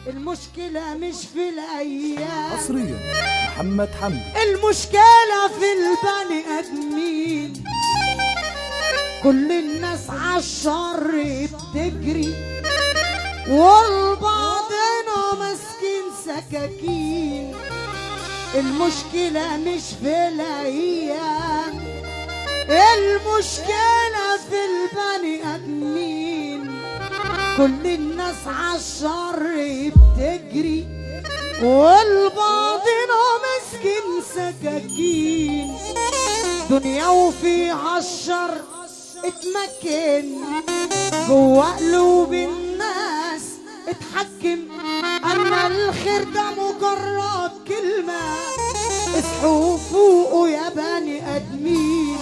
المشكلة مش في الأيام، حصريا محمد حمدي. المشكلة في البني آدمين. كل الناس عالشر بتجري والبعضنا ماسكين سكاكين. المشكلة مش في الأيام، المشكلة في البني آدمين. كل الناس عالشر بتجري والبعضنا ماسكين سكاكين. دنيا وفيها الشر اتمكن، جوا قلوب الناس اتحكم. اما الخير ده مجرد كلمة، اصحوا فوقوا يا بني ادمين.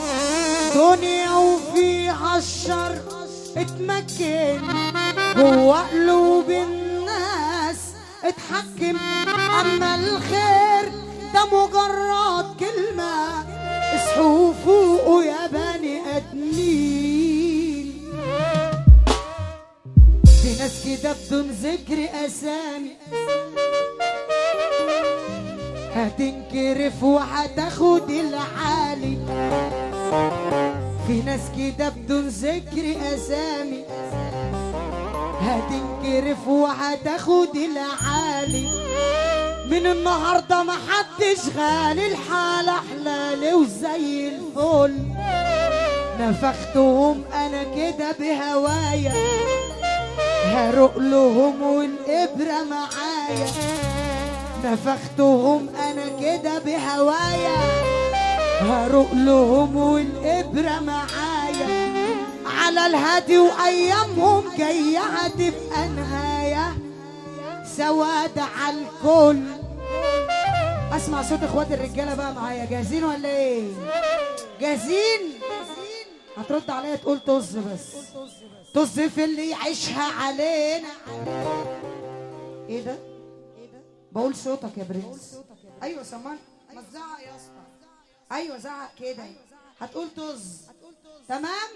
دنيا وفيها الشر اتمكن، جوا قلوب الناس اتحكم. اما الخير ده مجرد كلمة، اصحوا فوقوا يا بني ادمين. في ناس كده بدون ذكر اسامي هتنكرف وهتاخد العالي. في ناس كده بدون ذكر اسامي هتنكرف وهتاخد العالي. من النهارده محدش غالي، الحالة حلال وزي الفل. نفختهم انا كده بهوايا، هروق لهم والابرة معايا. نفختهم انا كده بهوايا، هروق لهم والابرة معايا. على الهادي وايامهم جاية هتبقى نهاية سواد على الكل. اسمع صوت اخوات الرجاله بقى معايا، جاهزين ولا ايه؟ جاهزين؟ هترد عليا تقول طز بس. طز في اللي يعيشها علينا. ايه ده؟ بقول صوتك يا برنس. ايوه سمان، ما تزعق يا اسطى. ايوه زعق كده. هتقول طز، تمام؟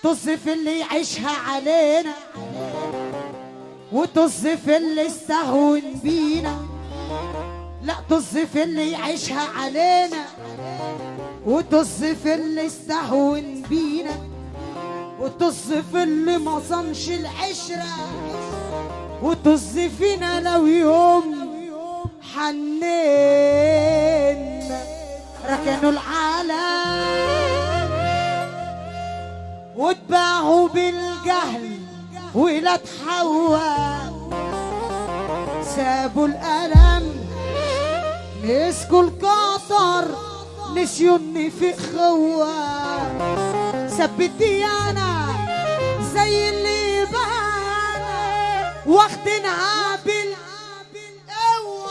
طز في اللي يعيشها علينا، وطز في اللي استهون بينا. لا طز في اللي يعيشها علينا، وطز في اللي استهون بينا. وطز في اللي ما صنش العشرة، وطز فينا لو يوم حنين ركنوا العالم واتباعوا بالجهل ولاد حواء. سابوا الألم مسكوا القطر، نسيوا النفق خوا. سب الديانة زي اللي بانا، واخدينها بالقوة.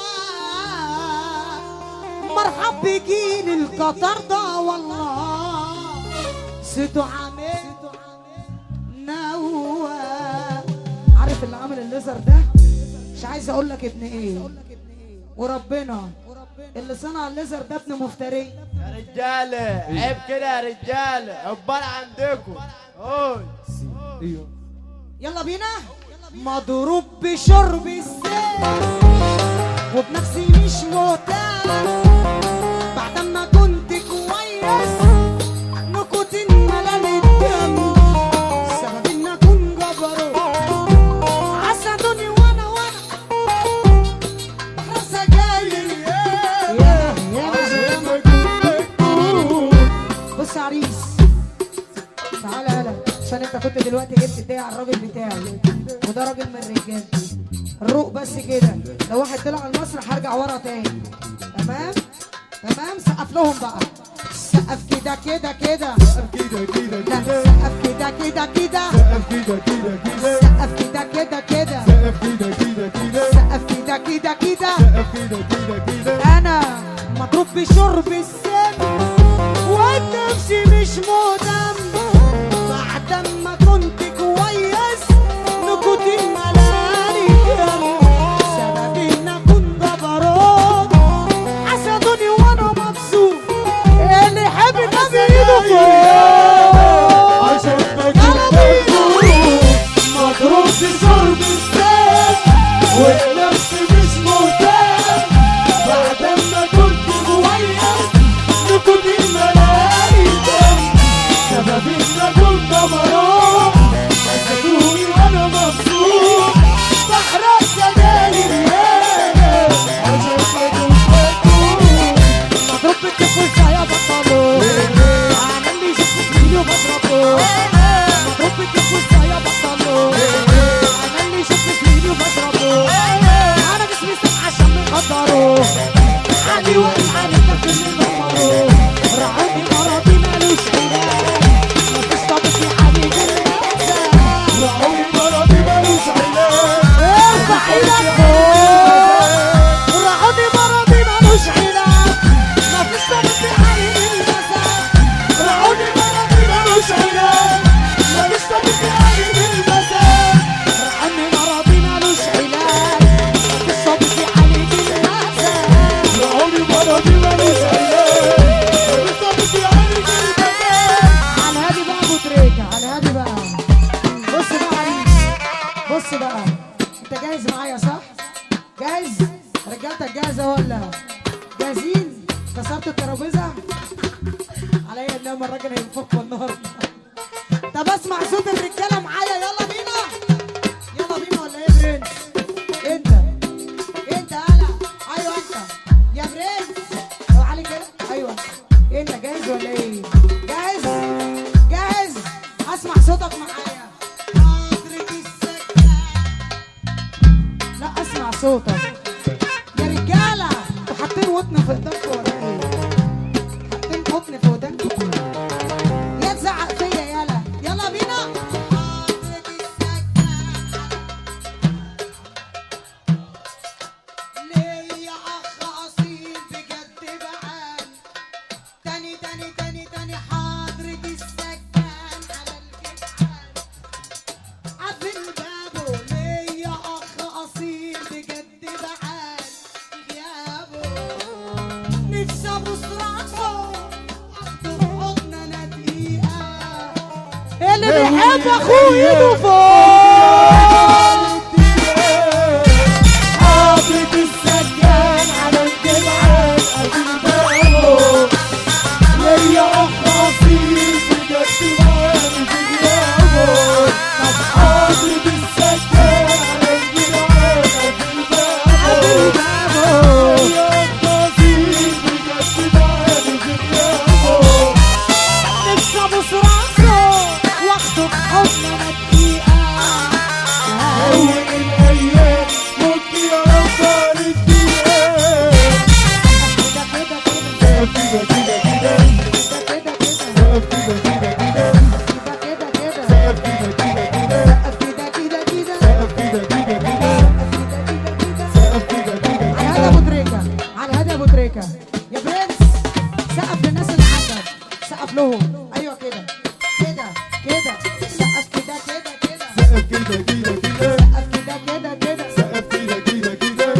مرحب بجيل القطر ده والله، صيته عامل نوا. عارف اللي عمل الليزر ده؟ مش عايز اقول لك ابن ايه، وربنا اللي صنع الليزر ده ابن مفتري. يا رجاله عيب كده يا رجاله، عقبال عندكم. ايوه يلا بينا. مضروب بشرب السيف وبنفسي مش مهتم. بعد ما كنت كويس نكوتين ملان الدم. السبب ان اكون جبروت حسدوني وانا بحرق سجاير. بص يا عريس، تعالى يلا، عشان انت كنت دلوقتي جبت ايديا على الراجل بتاعي، وده راجل من رجالتي. الروق بس كده، لو واحد طلع على المسرح هرجع ورا تاني. تمام؟ تمام؟ سقف لهم بقى. سقف كده كده كده، سقف كده كده لا كده، سقف كده كده كده، سقف كده كده كده، سقف كده كده كده، سقف كده كده كده، سقف كده كده كده. سقف كده كده كده. انا مضروب بشرب السم ونفسي مش مهتم. بعد ما كنت كويس نكوتين ملاني دم. سببي ان اكون جبروت حسدوني وانا مبسوط. اللي يحب النبي ايده فوق عشان يلا بينا. مضروب بشرب السم انت جاهز معايا صح؟ جاهز؟ رجالتك جاهزه ولا؟ جاهزين؟ كسرت الترابيزه؟ عليا انما الراجل هينفخ النهارده. طب اسمع صوت الرجاله معايا، يلا بينا. يلا بينا ولا ايه يا برنس؟ انت هلا. ايوه انت يا برنس. لو علي كده ايوه. انت جاهز ولا ايه؟ جاهز؟ جاهز؟ اسمع صوتك معايا. حضرة السكة. لا اسمع صوتك يا رجاله. انتوا حاطين ودن في ودانكم ولا ايه؟ حاطين ودن في ودانكم. يا تزعق فيا يلا. يلا بينا. حضرة السكة. ليا اخ اصيل بجد بعاني. تاني حضرة السكان على الجدعان. قافل بابه. ليا اخ اصيل بجد بعاني غيابه. نفسي ابص راسه اخده في حضن انا دقيقة. اللي بيحب اخوه ايده فوق. حاطط السكان على الجدعان قافل بابه. ليا اخ اصيل بجد بعاني غيابه. حاطط السكان على الجدعان قافل بابه. ليا اخ اصيل بجد بعاني غيابه. نفسي ابص راسه واخده في حضن انا دقيقة. هون الايام مت يا رب الدقيقة. كده كده كده كده كده كده كده كده كده كده كده كده كده سقف كده كده كده سقف كده كده على هادي ابو تريكه. على هادي ابو تريكه يا برنس. سقف للناس اللي عندك. سقف لهم. ايوه كده كده سقف كده كده سقف كده كده كده سقف كده كده سقف كده كده كده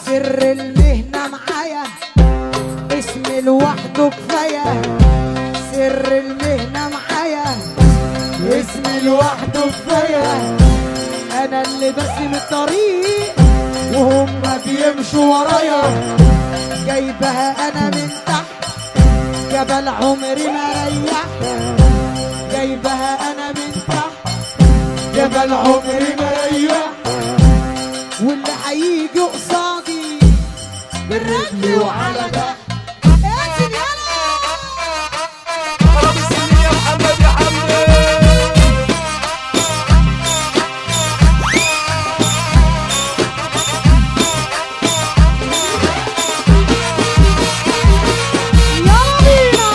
سر المهنه معايا اسمي لوحده كفايه. سر المهنه معايا اسمي لوحده كفايه. انا اللي برسم الطريق وهم بيمشوا ورايا. جايبها انا من تحت جبل عمري ما ريح. جايبها انا من تحت جبل عمري ما ريح. واللي هيجي قصادي بالرجل وعلى ده. انزل يلا. يا محمد يا حمد يلا بينا.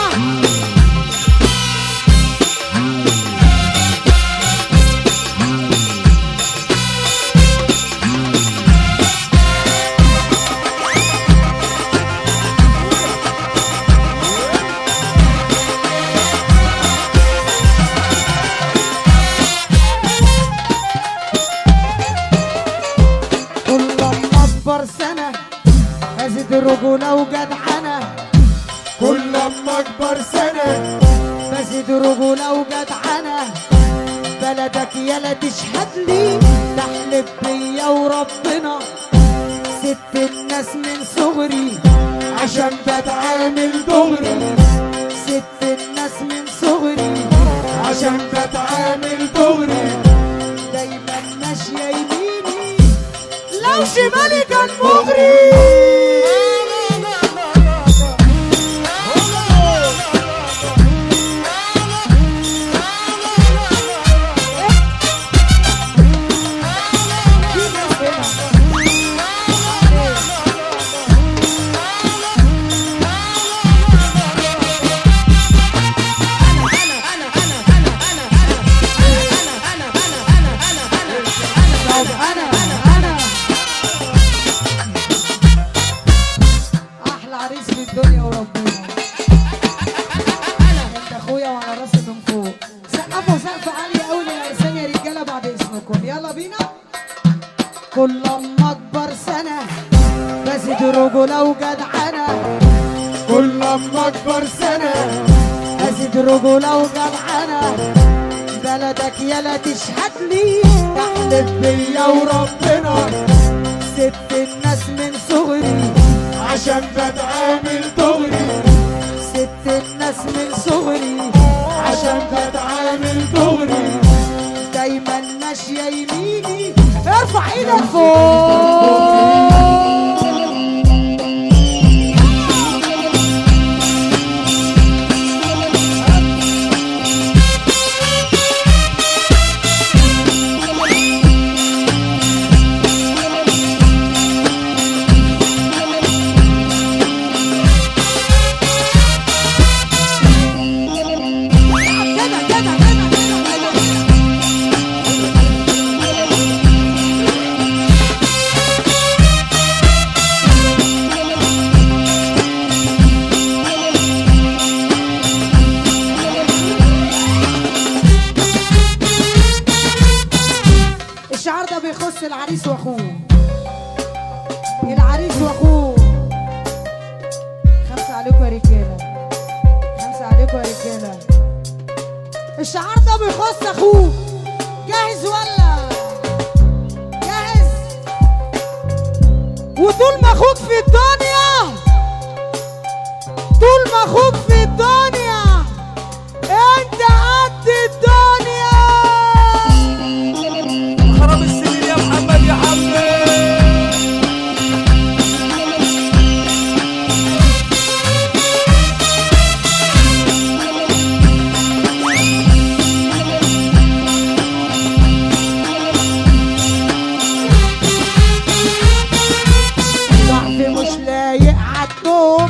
كل لما اكبر سنه ازيد رجوله وجدعنه. كل لما اكبر سنة بزيد رجوله وجدعنه. بلدك يلا تشهد لي تحلف بيا وربنا. ست الناس من صغري عشان بتعامل دغري. ست الناس من صغري عشان بتعامل دغري. دايما ماشيه يميني لو شمالي كان مغري. طب انا احلى عريس في الدنيا وربنا. انت اخويا وعلى راسي من فوق. سقفوا سقف عالي قوي للارسال يا رجاله بعد اسمكم. يلا بينا. كل لما اكبر سنه بزيد رجوله وجدعنه. كل لما اكبر سنة ازيد رجوله وجدعنه. بلدك يلا تشهد لي، تحلف بيا وربنا ست الناس من صغري، عشان بتعامل دغري، ست الناس من صغري، عشان بتعامل دغري. دايما ماشية يميني، ارفع ايدك فوق. الشعار ده بيخص العريس واخوه، العريس واخوه. خمسة عليكم يا رجالة، خمسة عليكم يا رجالة. الشعار ده بيخص اخوه. جاهز ولا جاهز؟ وطول ما اخوك في الدنيا، طول ما اخوك في الدنيا انت قد الدنيا. خراب السنين يا محمد يا حمد. ضعفي مش لايق عالدوب،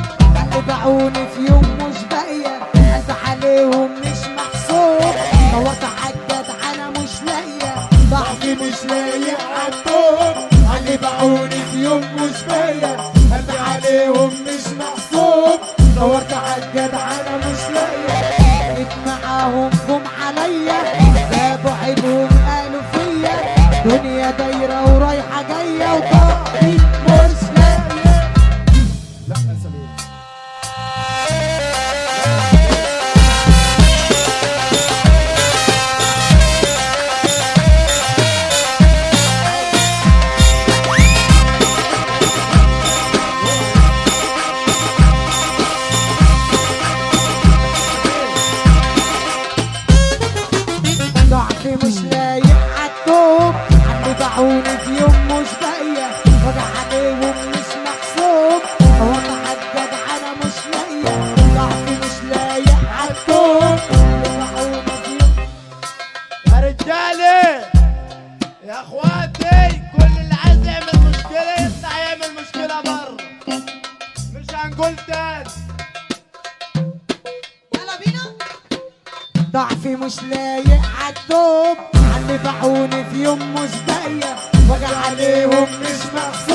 باعوني في يوم مش باقية، قلب عليهم مش محسوب، دورت عالجدعنة مش لاقية. ضعفي مش لايق عالدور، اللي باعوني في يوم مش بايع، قلبي عليهم مش محسوب، دورت عالجدعنة مش لاقية. جيت معاهم جم عليا، جابوا عيبهم قالوا فيا، دنيا دايرة ورايحة جاية وضعفي مش لاقية. لا يا سمير. ضعفي مش لايق عالدوب، اللي باعوني في يوم مش باقية، وجع عليهم مش محسوب، وضع الجدعنة مش لاقية. ضعفي مش لايق عالدوب، اللي باعوني في يوم. يا رجالي يا اخواتي، كل اللي عايز يعمل مشكلة يطلع يعمل مشكلة بره، مش هنقول تاني. يلا بينا. ضعفي مش لايق عالدوب، اللي باعوني في يوم مش باقية، وجع عليهم مش محسوب،